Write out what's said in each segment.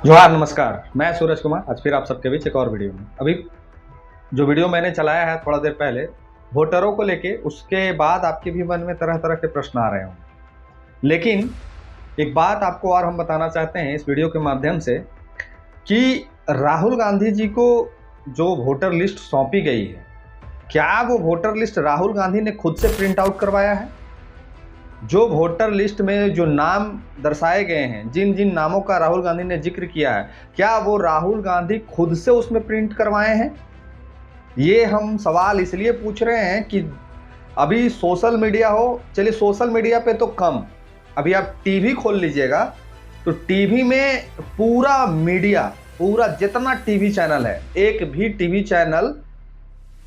जोहार, नमस्कार। मैं सूरज कुमार आज फिर आप सबके बीच एक और वीडियो में। अभी जो वीडियो मैंने चलाया है थोड़ा देर पहले वोटरों को लेके, उसके बाद आपके भी मन में तरह तरह के प्रश्न आ रहे होंगे। लेकिन एक बात आपको और हम बताना चाहते हैं इस वीडियो के माध्यम से कि राहुल गांधी जी को जो वोटर लिस्ट सौंपी गई है, क्या वो वोटर लिस्ट राहुल गांधी ने खुद से प्रिंट आउट करवाया है? जो वोटर लिस्ट में जो नाम दर्शाए गए हैं, जिन जिन नामों का राहुल गांधी ने जिक्र किया है, क्या वो राहुल गांधी खुद से उसमें प्रिंट करवाए हैं? ये हम सवाल इसलिए पूछ रहे हैं कि अभी सोशल मीडिया हो, चलिए सोशल मीडिया पे तो कम, अभी आप टीवी खोल लीजिएगा तो टीवी में पूरा मीडिया, पूरा जितना टीवी चैनल है, एक भी टीवी चैनल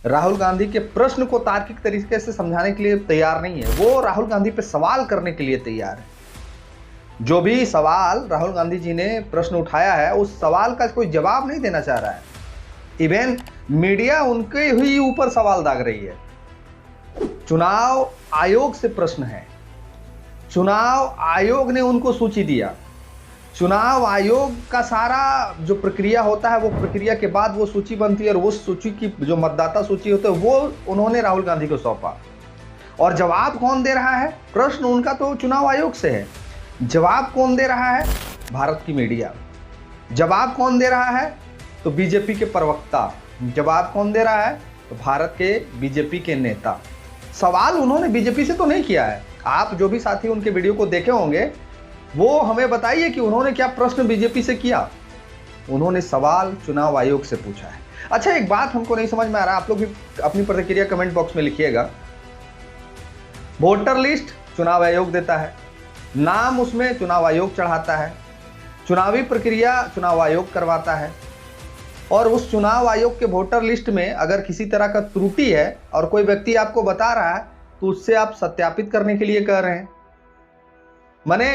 राहुल गांधी के प्रश्न को तार्किक तरीके से समझाने के लिए तैयार नहीं है। वो राहुल गांधी पे सवाल करने के लिए तैयार है। जो भी सवाल राहुल गांधी जी ने प्रश्न उठाया है, उस सवाल का कोई जवाब नहीं देना चाह रहा है। इवन मीडिया उनके ही ऊपर सवाल दाग रही है। चुनाव आयोग से प्रश्न है, चुनाव आयोग ने उनको सूची दिया, चुनाव आयोग का सारा जो प्रक्रिया होता है वो प्रक्रिया के बाद वो सूची बनती है और वो सूची की जो मतदाता सूची होती है वो उन्होंने राहुल गांधी को सौंपा। और जवाब कौन दे रहा है? प्रश्न उनका तो चुनाव आयोग से है, जवाब कौन दे रहा है? भारत की मीडिया। जवाब कौन दे रहा है? तो बीजेपी के प्रवक्ता। जवाब कौन दे रहा है? तो भारत के बीजेपी के नेता। सवाल उन्होंने बीजेपी से तो नहीं किया है। आप जो भी साथी उनके वीडियो को देखे होंगे वो हमें बताइए कि उन्होंने क्या प्रश्न बीजेपी से किया। उन्होंने सवाल चुनाव आयोग से पूछा है। अच्छा, एक बात हमको नहीं समझ में आ रहा, आप लोग भी अपनी प्रतिक्रिया कमेंट बॉक्स में लिखिएगा। वोटर लिस्ट चुनाव आयोग देता है, नाम उसमें चुनाव आयोग चढ़ाता है, चुनावी प्रक्रिया चुनाव आयोग करवाता है, और उस चुनाव आयोग के वोटर लिस्ट में अगर किसी तरह का त्रुटि है और कोई व्यक्ति आपको बता रहा है तो उससे आप सत्यापित करने के लिए कह रहे हैं। माने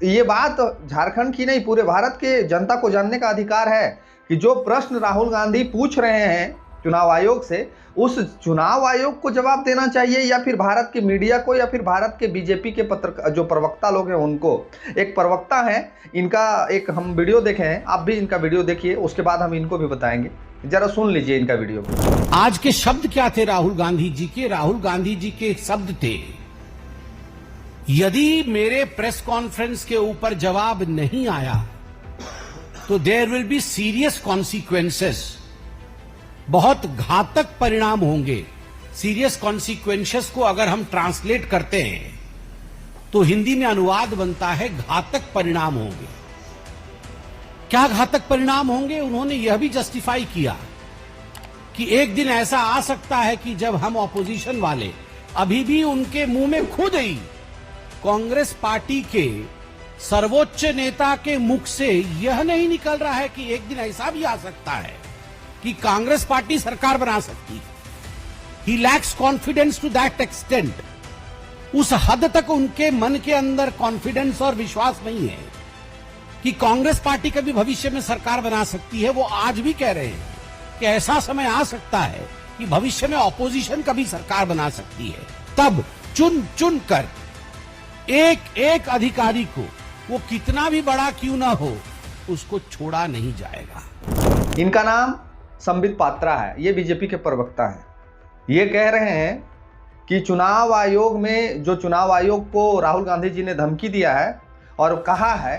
ये बात झारखंड की नहीं, पूरे भारत के जनता को जानने का अधिकार है कि जो प्रश्न राहुल गांधी पूछ रहे हैं चुनाव आयोग से, उस चुनाव आयोग को जवाब देना चाहिए या फिर भारत के मीडिया को या फिर भारत के बीजेपी के जो प्रवक्ता लोग हैं उनको। एक प्रवक्ता है, इनका एक हम वीडियो देखे हैं, आप भी इनका वीडियो देखिए, उसके बाद हम इनको भी बताएंगे। जरा सुन लीजिए इनका वीडियो। आज के शब्द क्या थे राहुल गांधी जी के? राहुल गांधी जी के शब्द थे, यदि मेरे प्रेस कॉन्फ्रेंस के ऊपर जवाब नहीं आया तो there will be serious consequences, बहुत घातक परिणाम होंगे। सीरियस कॉन्सिक्वेंसेस को अगर हम ट्रांसलेट करते हैं तो हिंदी में अनुवाद बनता है घातक परिणाम होंगे। क्या घातक परिणाम होंगे? उन्होंने यह भी जस्टिफाई किया कि एक दिन ऐसा आ सकता है कि जब हम ऑपोजिशन वाले, अभी भी उनके मुंह में खुद ही कांग्रेस पार्टी के सर्वोच्च नेता के मुख से यह नहीं निकल रहा है कि एक दिन ऐसा भी आ सकता है कि कांग्रेस पार्टी सरकार बना सकती है। He lacks confidence to that extent. उस हद तक उनके मन के अंदर कॉन्फिडेंस और विश्वास नहीं है कि कांग्रेस पार्टी कभी भविष्य में सरकार बना सकती है। वो आज भी कह रहे हैं कि ऐसा समय आ सकता है कि भविष्य में ऑपोजिशन कभी सरकार बना सकती है। तब चुन चुन कर एक एक अधिकारी को, वो कितना भी बड़ा क्यों ना हो, उसको छोड़ा नहीं जाएगा। इनका नाम संबित पात्रा है, ये बीजेपी के प्रवक्ता हैं। ये कह रहे हैं कि चुनाव आयोग में, जो चुनाव आयोग को राहुल गांधी जी ने धमकी दिया है और कहा है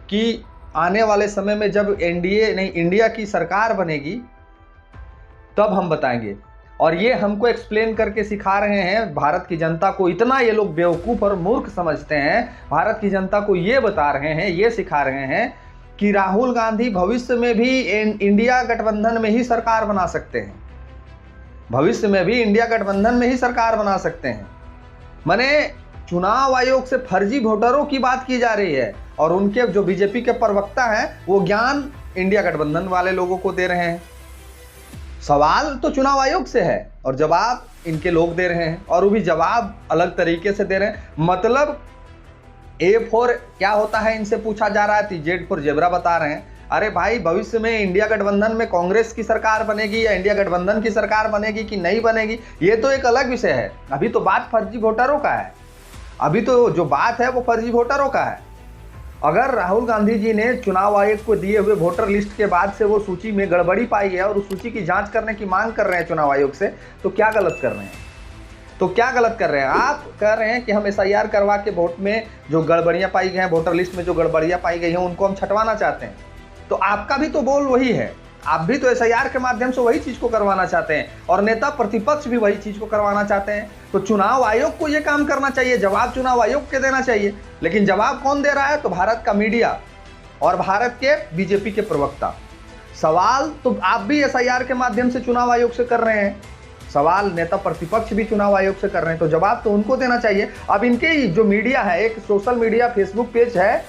कि आने वाले समय में जब एनडीए नहीं इंडिया की सरकार बनेगी तब हम बताएंगे। और ये हमको एक्सप्लेन करके सिखा रहे हैं भारत की जनता को। इतना ये लोग बेवकूफ़ और मूर्ख समझते हैं। भारत की जनता को ये बता रहे हैं, ये सिखा रहे हैं कि राहुल गांधी भविष्य में भी इंडिया गठबंधन में ही सरकार बना सकते हैं, भविष्य में भी इंडिया गठबंधन में ही सरकार बना सकते हैं। माने चुनाव आयोग से फर्जी वोटरों की बात की जा रही है और उनके जो बीजेपी के प्रवक्ता हैं वो ज्ञान इंडिया गठबंधन वाले लोगों को दे रहे हैं। सवाल तो चुनाव आयोग से है और जवाब इनके लोग दे रहे हैं, और वो भी जवाब अलग तरीके से दे रहे हैं। मतलब A4 क्या होता है इनसे पूछा जा रहा है तो Z4 जेबरा बता रहे हैं। अरे भाई, भविष्य में इंडिया गठबंधन में कांग्रेस की सरकार बनेगी या इंडिया गठबंधन की सरकार बनेगी कि नहीं बनेगी, ये तो एक अलग विषय है। अभी तो बात फर्जी वोटरों का है, अभी तो जो बात है वो फर्जी वोटरों का है। अगर राहुल गांधी जी ने चुनाव आयोग को दिए हुए वोटर लिस्ट के बाद से वो सूची में गड़बड़ी पाई है और उस सूची की जांच करने की मांग कर रहे हैं चुनाव आयोग से, तो क्या गलत कर रहे हैं? तो क्या गलत कर रहे हैं? आप कह रहे हैं कि हम SIR करवा के वोट में जो गड़बड़ियां पाई गई हैं, वोटर लिस्ट में जो गड़बड़ियां पाई गई हैं, उनको हम छटवाना चाहते हैं। तो आपका भी तो बोल वही है, आप भी तो SIR के माध्यम से वही चीज को करवाना चाहते हैं और नेता प्रतिपक्ष भी वही चीज को करवाना चाहते हैं। तो चुनाव आयोग को यह काम करना चाहिए, जवाब चुनाव आयोग के देना चाहिए। लेकिन जवाब कौन दे रहा है? तो भारत का मीडिया और भारत के बीजेपी के प्रवक्ता। सवाल तो आप भी SIR के माध्यम से चुनाव आयोग से कर रहे हैं, सवाल नेता प्रतिपक्ष भी चुनाव आयोग से कर रहे हैं, तो जवाब तो उनको देना चाहिए। अब इनके जो मीडिया है, एक सोशल मीडिया फेसबुक पेज है,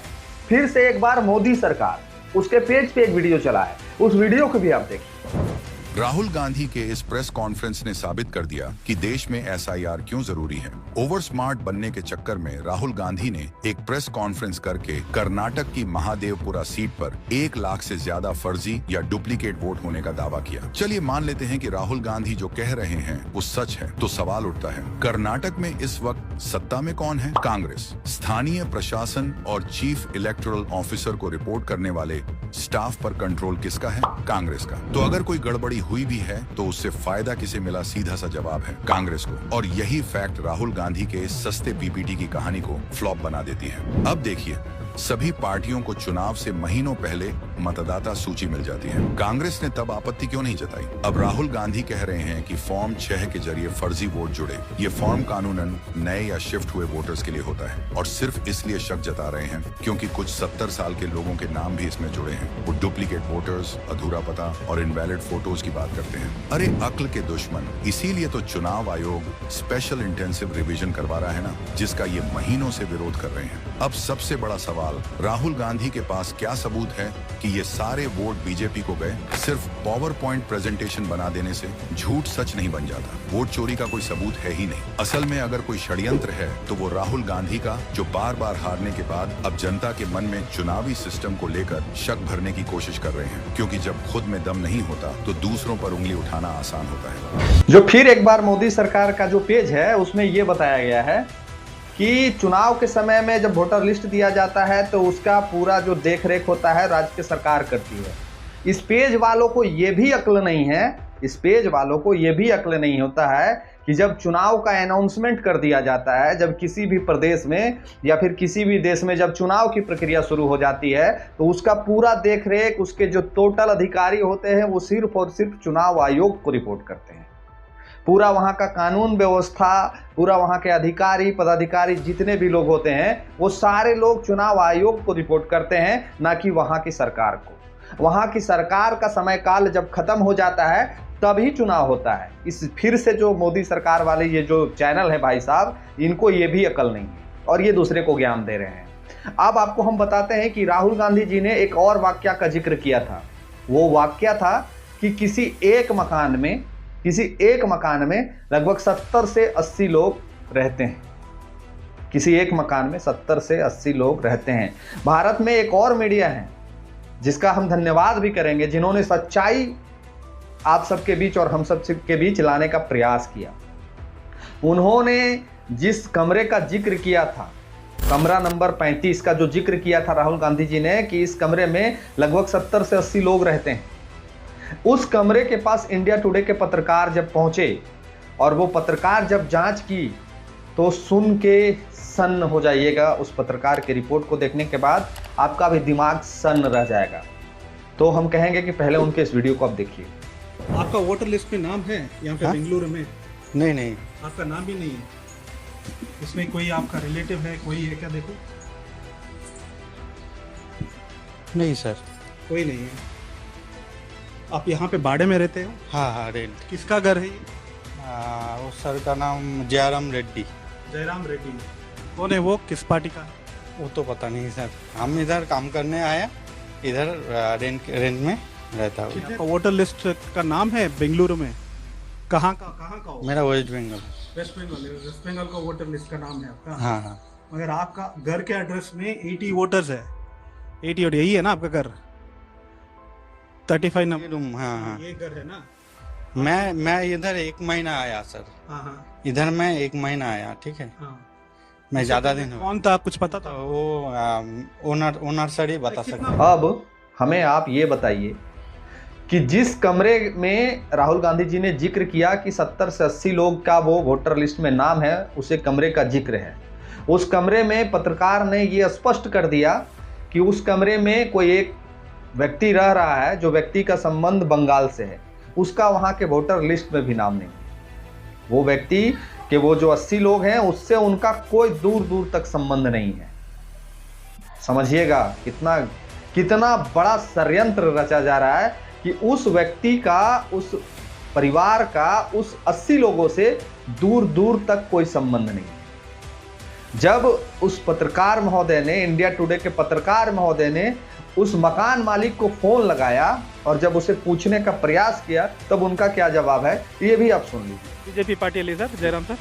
फिर से एक बार मोदी सरकार, उसके पेज पे एक वीडियो चला है, उस वीडियो को भी आप देखिए। राहुल गांधी के इस प्रेस कॉन्फ्रेंस ने साबित कर दिया कि देश में SIR क्यों जरूरी है। ओवर स्मार्ट बनने के चक्कर में राहुल गांधी ने एक प्रेस कॉन्फ्रेंस करके कर्नाटक की महादेवपुरा सीट पर 1 लाख से ज्यादा फर्जी या डुप्लीकेट वोट होने का दावा किया। चलिए मान लेते हैं कि राहुल गांधी जो कह रहे हैं वो सच है, तो सवाल उठता है, कर्नाटक में इस वक्त सत्ता में कौन है? कांग्रेस। स्थानीय प्रशासन और चीफ इलेक्टोरल ऑफिसर को रिपोर्ट करने वाले स्टाफ पर कंट्रोल किसका है? कांग्रेस का। तो अगर कोई गड़बड़ी हुई भी है तो उससे फायदा किसे मिला? सीधा सा जवाब है कांग्रेस को। और यही फैक्ट राहुल गांधी के इस सस्ते PPT की कहानी को फ्लॉप बना देती है। अब देखिए, सभी पार्टियों को चुनाव से महीनों पहले मतदाता सूची मिल जाती है। कांग्रेस ने तब आपत्ति क्यों नहीं जताई? अब राहुल गांधी कह रहे हैं कि फॉर्म 6 के जरिए फर्जी वोट जुड़े। ये फॉर्म कानूनन नए या शिफ्ट हुए वोटर्स के लिए होता है और सिर्फ इसलिए शक जता रहे हैं क्योंकि कुछ 70 साल के लोगों के नाम भी इसमें जुड़े हैं। वो डुप्लीकेट वोटर्स, अधूरा पता और इनवैलिड फोटोज की बात करते हैं। अरे अक्ल के दुश्मन, इसीलिए तो चुनाव आयोग स्पेशल इंटेंसिव रिवीजन करवा रहा है ना, जिसका ये महीनों से विरोध कर रहे हैं। अब सबसे बड़ा सवाल, राहुल गांधी के पास क्या सबूत है कि ये सारे वोट बीजेपी को गए? सिर्फ पावर पॉइंट प्रेजेंटेशन बना देने से झूठ सच नहीं बन जाता। वोट चोरी का कोई सबूत है ही नहीं। असल में अगर कोई षड्यंत्र है तो वो राहुल गांधी का, जो बार बार हारने के बाद अब जनता के मन में चुनावी सिस्टम को लेकर शक भरने की कोशिश कर रहे हैं, क्योंकि जब खुद में दम नहीं होता तो दूसरों पर उंगली उठाना आसान होता है। जो फिर एक बार मोदी सरकार का जो पेज है उसमें यह बताया गया है कि चुनाव के समय में जब वोटर लिस्ट दिया जाता है तो उसका पूरा जो देख रेख होता है राज्य की सरकार करती है। इस पेज वालों को ये भी अक्ल नहीं है, इस पेज वालों को ये भी अक्ल नहीं होता है कि जब चुनाव का अनाउंसमेंट कर दिया जाता है, जब किसी भी प्रदेश में या फिर किसी भी देश में जब चुनाव की प्रक्रिया शुरू हो जाती है तो उसका पूरा देख रेख, उसके जो टोटल अधिकारी होते हैं वो सिर्फ और सिर्फ चुनाव आयोग को रिपोर्ट करते हैं। पूरा वहाँ का कानून व्यवस्था, पूरा वहाँ के अधिकारी पदाधिकारी जितने भी लोग होते हैं वो सारे लोग चुनाव आयोग को रिपोर्ट करते हैं, ना कि वहाँ की सरकार को। वहाँ की सरकार का समय काल जब खत्म हो जाता है तभी चुनाव होता है। इस फिर से जो मोदी सरकार वाले ये जो चैनल है भाई साहब, इनको ये भी अकल नहीं है और ये दूसरे को ज्ञान दे रहे हैं। अब आपको हम बताते हैं कि राहुल गांधी जी ने एक और वाक्य का जिक्र किया था। वो वाक्य था कि किसी एक मकान में लगभग 70 से 80 लोग रहते हैं। किसी एक मकान में 70 से 80 लोग रहते हैं। भारत में एक और मीडिया है जिसका हम धन्यवाद भी करेंगे, जिन्होंने सच्चाई आप सबके बीच और हम सब के बीच लाने का प्रयास किया। उन्होंने जिस कमरे का जिक्र किया था, कमरा नंबर 35 का जो जिक्र किया था राहुल गांधी जी ने कि इस कमरे में लगभग 70 से 80 लोग रहते हैं, उस कमरे के पास इंडिया टुडे के पत्रकार जब पहुंचे और वो पत्रकार जब जांच की तो सुन के सन्न हो जाइएगा। उस पत्रकार की रिपोर्ट को देखने के बाद आपका भी दिमाग सन्न रह जाएगा। तो हम कहेंगे कि पहले उनके इस वीडियो को आप देखिए। आपका वोटर लिस्ट में नाम है यहाँ पे बेंगलुरु में? नहीं, आपका नाम भी नहीं है। इसमें कोई आपका रिलेटिव है, कोई है क्या? देखो, नहीं सर, कोई नहीं है। आप यहाँ पे भाड़े में रहते हो? हाँ, रेंट। किसका घर है ये? उस सर का नाम जयराम रेड्डी। जयराम रेड्डी कौन है वो? किस पार्टी का? वो तो पता नहीं सर। हम इधर काम करने आया, इधर रेंट में रहता हूँ। आपका वोटर लिस्ट का नाम है बेंगलुरु में? कहाँ का हो? मेरा वेस्ट बंगाल। वेस्ट बंगाल का वोटर लिस्ट का नाम है आपका? हाँ। मगर आपका घर के एड्रेस में 80 वोटर्स है। 80 और यही है ना आपका घर? 35 नंबर। हाँ। ये घर है ना? मैं इधर 1 महीना आया सर। हाँ। इधर मैं 1 महीना आया, ठीक है। हाँ। मैं ज्यादा दिन कौन था, कुछ पता था? वो ओनर सर ही बता सकते। अब हमें आप ये बताइए कि जिस कमरे में राहुल गांधी जी ने जिक्र किया कि 70 से 80 लोग का वो वोटर लिस्ट में नाम है, उसे कमरे का जिक्र है, उस कमरे में पत्रकार ने ये स्पष्ट कर दिया कि उस कमरे में कोई एक व्यक्ति रह रहा है जो व्यक्ति का संबंध बंगाल से है, उसका वहाँ के वोटर लिस्ट में भी नाम नहीं है। वो व्यक्ति के वो जो 80 लोग हैं उससे उनका कोई दूर दूर तक संबंध नहीं है। समझिएगा कितना कितना बड़ा षड्यंत्र रचा जा रहा है कि उस व्यक्ति का, उस परिवार का, उस 80 लोगों से दूर दूर तक कोई संबंध नहीं है। जब उस पत्रकार महोदय ने, इंडिया टुडे के पत्रकार महोदय ने उस मकान मालिक को फोन लगाया और जब उसे पूछने का प्रयास किया, तब उनका क्या जवाब है ये भी आप सुन लीजिए। ಬಿಜೆಪಿ ಪಾರ್ಟಿಯಲ್ಲಿ ಸರ್ ಜಯರಾಮ್ ಸರ್?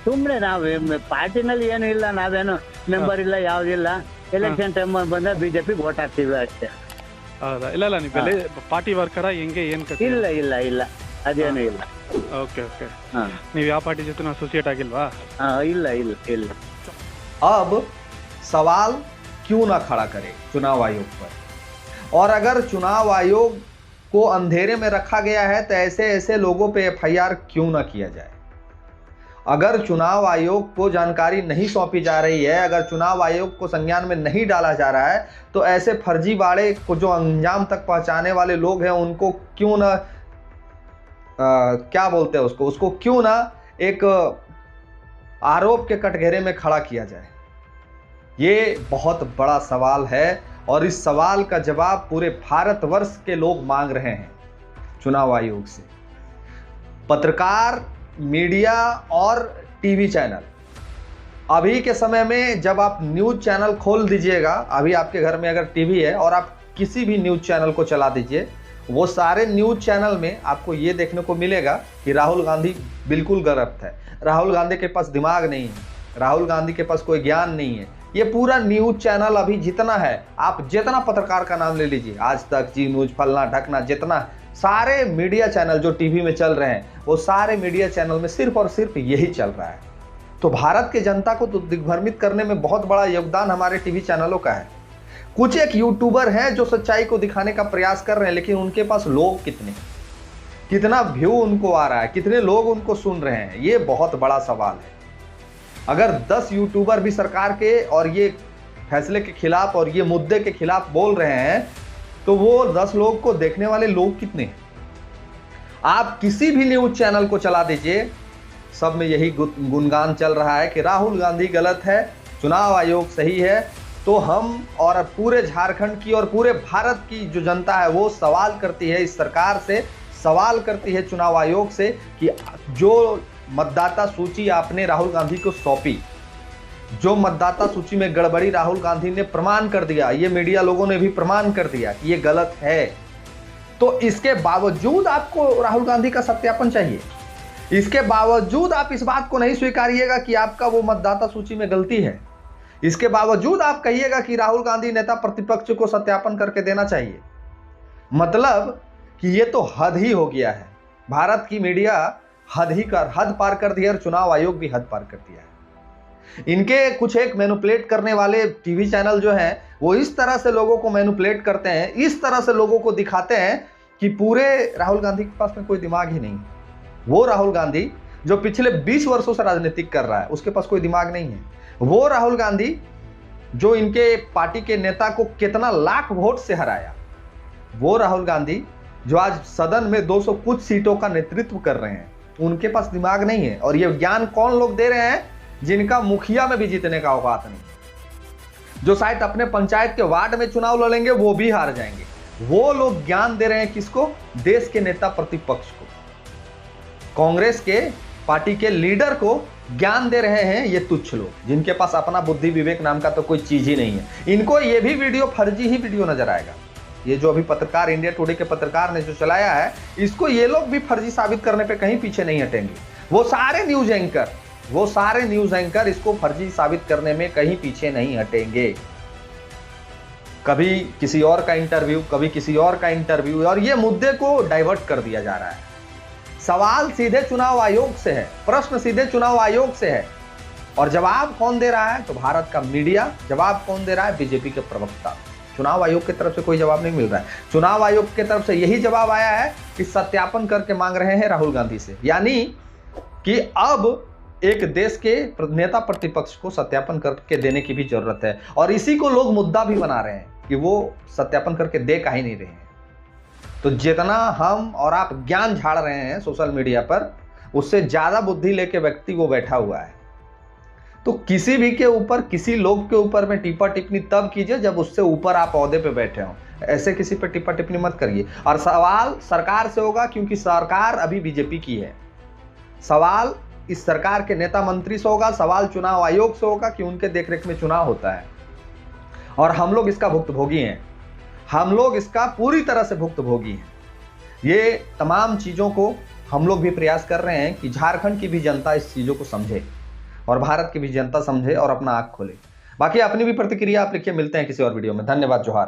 ಸುಮ್ಮನೆ ನಾವು ಪಾರ್ಟಿನಲ್ಲಿ ಏನು ಇಲ್ಲ, ನಾವೇನು ಮೆಂಬರ್ ಇಲ್ಲ, ಯಾವುದಿಲ್ಲ. ಎಲೆಕ್ಷನ್ ಟೈಮ್ ಬಂದ ಬಿಜೆಪಿ ವೋಟ್ ಹಾಕ್ತೀವಿ ಅಷ್ಟೇ. ಹೌದಾ? ಇಲ್ಲ ಇಲ್ಲ, ನೀವು ಪಾರ್ಟಿ ವರ್ಕರ ಹೆಂಗೆ ಏನು ಕಥೆ? ಇಲ್ಲ ಇಲ್ಲ ಇಲ್ಲ, ಅದೇನು ಇಲ್ಲ. Okay okay. ನೀವು ಯಾವ ಪಾರ್ಟಿ ಜೊತೆ ಅಸೋಸಿಯೇಟ್ ಆಗಿಲ್ವಾ? ಇಲ್ಲ ಇಲ್ಲ ಇಲ್ಲ. अब सवाल क्यों ना खड़ा करे चुनाव आयोग पर, और अगर चुनाव आयोग को अंधेरे में रखा गया है तो ऐसे ऐसे लोगों पे एफआईआर क्यों ना किया जाए। अगर चुनाव आयोग को जानकारी नहीं सौंपी जा रही है, अगर चुनाव आयोग को संज्ञान में नहीं डाला जा रहा है, तो ऐसे फर्जीवाड़े को जो अंजाम तक पहुंचाने वाले लोग हैं उनको क्यों ना क्या बोलते हैं उसको क्यों ना एक आरोप के कटघरे में खड़ा किया जाए। ये बहुत बड़ा सवाल है और इस सवाल का जवाब पूरे भारतवर्ष के लोग मांग रहे हैं चुनाव आयोग से। पत्रकार, मीडिया और टीवी चैनल, अभी के समय में जब आप न्यूज़ चैनल खोल दीजिएगा, अभी आपके घर में अगर टीवी है और आप किसी भी न्यूज़ चैनल को चला दीजिए, वो सारे न्यूज़ चैनल में आपको ये देखने को मिलेगा कि राहुल गांधी बिल्कुल गलत है, राहुल गांधी के पास दिमाग नहीं है, राहुल गांधी के पास कोई ज्ञान नहीं है। ये पूरा न्यूज़ चैनल अभी जितना है, आप जितना पत्रकार का नाम ले लीजिए, आज तक, जी न्यूज़, फलना ढकना, जितना सारे मीडिया चैनल जो टीवी में चल रहे हैं, वो सारे मीडिया चैनल में सिर्फ और सिर्फ यही चल रहा है। तो भारत की जनता को तो दिग्भ्रमित करने में बहुत बड़ा योगदान हमारे टीवी चैनलों का है। कुछ एक यूट्यूबर हैं जो सच्चाई को दिखाने का प्रयास कर रहे हैं, लेकिन उनके पास लोग कितने, कितना व्यू उनको आ रहा है, कितने लोग उनको सुन रहे हैं, ये बहुत बड़ा सवाल है। अगर 10 यूट्यूबर भी सरकार के और ये फैसले के खिलाफ और ये मुद्दे के खिलाफ बोल रहे हैं, तो वो 10 लोग को देखने वाले लोग कितने हैं। आप किसी भी न्यूज़ चैनल को चला दीजिए, सब में यही गुणगान चल रहा है कि राहुल गांधी गलत है, चुनाव आयोग सही है। तो हम और पूरे झारखंड की और पूरे भारत की जो जनता है वो सवाल करती है इस सरकार से, सवाल करती है चुनाव आयोग से कि जो मतदाता सूची आपने राहुल गांधी को सौंपी, जो मतदाता सूची में गड़बड़ी राहुल गांधी ने प्रमाण कर दिया, ये मीडिया लोगों ने भी प्रमाण कर दिया कि ये गलत है, तो इसके बावजूद आपको राहुल गांधी का सत्यापन चाहिए। इसके बावजूद आप इस बात को नहीं स्वीकारिएगा कि आपका वो मतदाता सूची में गलती है। इसके बावजूद आप कहिएगा कि राहुल गांधी नेता प्रतिपक्ष को सत्यापन करके देना चाहिए। मतलब कि ये तो हद ही हो गया है। भारत की मीडिया हद पार कर दिया और चुनाव आयोग भी हद पार कर दिया है। इनके कुछ एक मैनिपुलेट करने वाले टीवी चैनल जो हैं, वो इस तरह से लोगों को मैनिपुलेट करते हैं, इस तरह से लोगों को दिखाते हैं कि पूरे राहुल गांधी के पास में कोई दिमाग ही नहीं है। वो राहुल गांधी जो पिछले 20 वर्षों से राजनीतिक कर रहा है, उसके पास कोई दिमाग नहीं है। वो राहुल गांधी जो इनके पार्टी के नेता को कितना लाख वोट से हराया, वो राहुल गांधी जो आज सदन में 200 कुछ सीटों का नेतृत्व कर रहे हैं, उनके पास दिमाग नहीं है। और ये ज्ञान कौन लोग दे रहे हैं? जिनका मुखिया में भी जीतने का औकात नहीं, जो शायद अपने पंचायत के वार्ड में चुनाव लड़ेंगे वो भी हार जाएंगे, वो लोग ज्ञान दे रहे हैं किसको? देश के नेता प्रतिपक्ष को, कांग्रेस के पार्टी के लीडर को ज्ञान दे रहे हैं ये तुच्छ लोग, जिनके पास अपना बुद्धि विवेक नाम का तो कोई चीज ही नहीं है। इनको ये भी वीडियो फर्जी ही वीडियो नजर आएगा। ये जो अभी पत्रकार, इंडिया टुडे के पत्रकार ने जो चलाया है, इसको ये लोग भी फर्जी साबित करने पे कहीं पीछे नहीं हटेंगे। वो सारे न्यूज एंकर इसको फर्जी साबित करने में कहीं पीछे नहीं हटेंगे। कभी किसी और का इंटरव्यू, कभी किसी और का इंटरव्यू, और ये मुद्दे को डाइवर्ट कर दिया जा रहा है। सवाल सीधे चुनाव आयोग से है, प्रश्न सीधे चुनाव आयोग से है और जवाब कौन दे रहा है? तो भारत का मीडिया। जवाब कौन दे रहा है? बीजेपी के प्रवक्ता। चुनाव आयोग की तरफ से कोई जवाब नहीं मिल रहा है। चुनाव आयोग की तरफ से यही जवाब आया है कि सत्यापन करके मांग रहे हैं राहुल गांधी से, यानी कि अब एक देश के नेता प्रतिपक्ष को सत्यापन करके देने की भी जरूरत है, और इसी को लोग मुद्दा भी बना रहे हैं कि वो सत्यापन करके दे का ही नहीं रहे हैं। तो जितना हम और आप ज्ञान झाड़ रहे हैं सोशल मीडिया पर, उससे ज्यादा बुद्धि लेके व्यक्ति वो बैठा हुआ है। तो किसी भी के ऊपर, किसी लोग के ऊपर में टिप्पा टिप्पणी तब कीजिए जब उससे ऊपर आप ओहदे पे बैठे हो। ऐसे किसी पे टिप्पा टिप्पणी मत करिए। और सवाल सरकार से होगा, क्योंकि सरकार अभी बीजेपी की है। सवाल इस सरकार के नेता मंत्री से होगा, सवाल चुनाव आयोग से होगा कि उनके देखरेख में चुनाव होता है, और हम लोग इसका भुक्तभोगी हैं। हम लोग इसका पूरी तरह से भुक्तभोगी हैं। ये तमाम चीज़ों को हम लोग भी प्रयास कर रहे हैं कि झारखंड की भी जनता इस चीज़ों को समझे और भारत की भी जनता समझे और अपना आँख खोले। बाकी अपनी भी प्रतिक्रिया आप लिखिए। मिलते हैं किसी और वीडियो में। धन्यवाद। जोहार।